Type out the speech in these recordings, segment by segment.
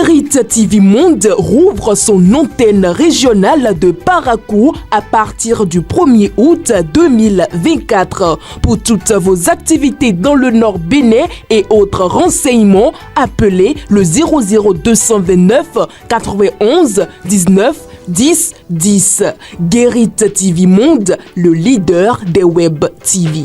Guérit TV Monde rouvre son antenne régionale de Parakou à partir du 1er août 2024. Pour toutes vos activités dans le Nord Bénin et autres renseignements, appelez le 00229 91 19 10 10. Guérit TV Monde, le leader des Web TV.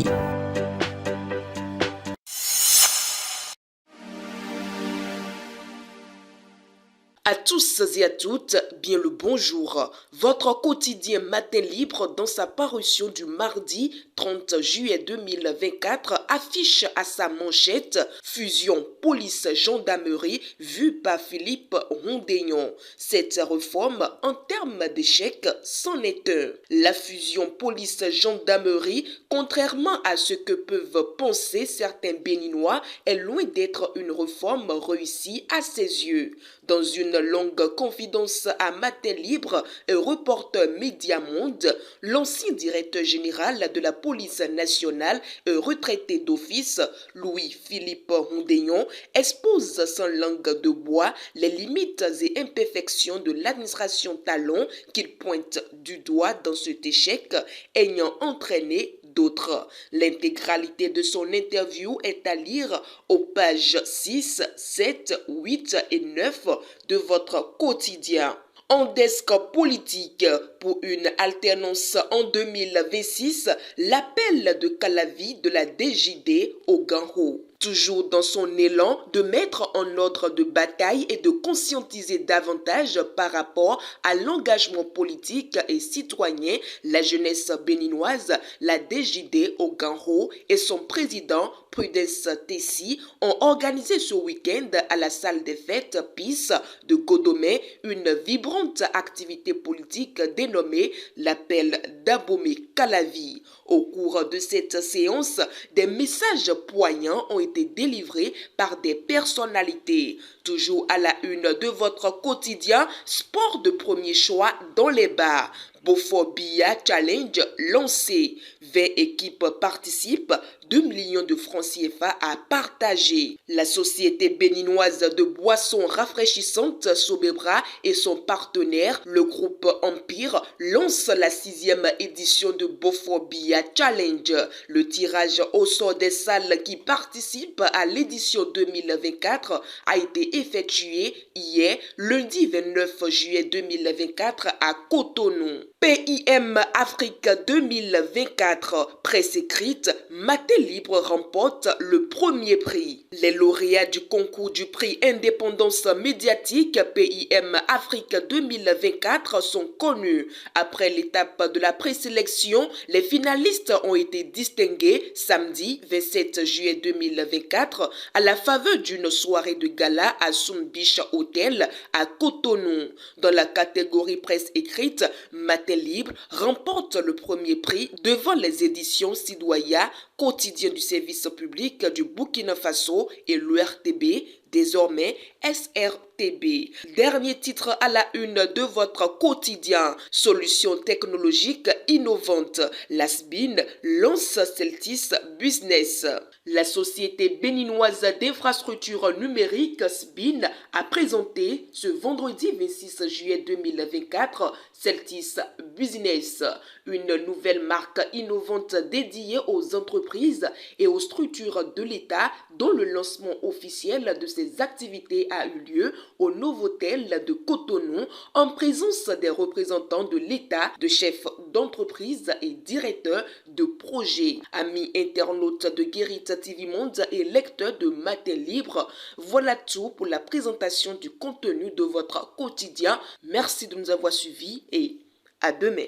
À tous et à toutes, bien le bonjour. Votre quotidien Matin Libre, dans sa parution du mardi 30 juillet 2024, affiche à sa manchette « Fusion police-gendarmerie vue par Philippe Rondeignon ». Cette réforme, en termes d'échec, c'en est un. La fusion police-gendarmerie, contrairement à ce que peuvent penser certains Béninois, est loin d'être une réforme réussie à ses yeux. Dans une longue confidence à Matin Libre et reporter Média Monde, l'ancien directeur général de la police nationale et retraité d'office, Louis-Philippe Rondeignon, expose sans langue de bois les limites et imperfections de l'administration Talon qu'il pointe du doigt dans cet échec ayant entraîné d'autres. L'intégralité de son interview est à lire aux pages 6, 7, 8 et 9 de votre quotidien. En desk politique pour une alternance en 2026, l'appel de Calavi de la DJD au Ganro. Toujours dans son élan de mettre en ordre de bataille et de conscientiser davantage par rapport à l'engagement politique et citoyen, la jeunesse béninoise, la DJD au Ganro et son président Prudence Tessi ont organisé ce week-end à la salle des fêtes PIS de Godomé une vibrante activité politique dénommée l'appel d'Abomey Calavi. Au cours de cette séance, des messages poignants ont été délivrés par des personnalités. Toujours à la une de votre quotidien, sport de premier choix dans les bars. Boforbia Challenge lancé. 20 équipes participent, 2 millions de francs CFA à partager. La société béninoise de boissons rafraîchissantes Sobebra et son partenaire, le groupe Empire, lance la 6e édition de Boforbia Challenge. Le tirage au sort des salles qui participent à l'édition 2024 a été effectué hier, lundi 29 juillet 2024 à Cotonou. PIM Afrique 2024, presse écrite, Matin Libre remporte le premier prix. Les lauréats du concours du prix Indépendance médiatique PIM Afrique 2024 sont connus. Après l'étape de la présélection, les finalistes ont été distingués samedi 27 juillet 2024 à la faveur d'une soirée de gala à Sun Beach Hotel à Cotonou. Dans la catégorie presse écrite, Matin Libre remporte le premier prix devant les éditions Sidoya, quotidien du service public du Burkina Faso et l'URTB, désormais SRTB. Dernier titre à la une de votre quotidien. Solutions technologiques innovantes. La SBIN lance Celtis Business. La société béninoise d'infrastructures numériques SBIN a présenté ce vendredi 26 juillet 2024 Celtis Business, une nouvelle marque innovante dédiée aux entreprises et aux structures de l'État dont le lancement officiel de ces activités a eu lieu au Novotel de Cotonou en présence des représentants de l'État, de chefs d'entreprise et directeurs de projets. Amis internautes de Guérit TV Monde et lecteurs de Matin Libre, voilà tout pour la présentation du contenu de votre quotidien. Merci de nous avoir suivis et à demain.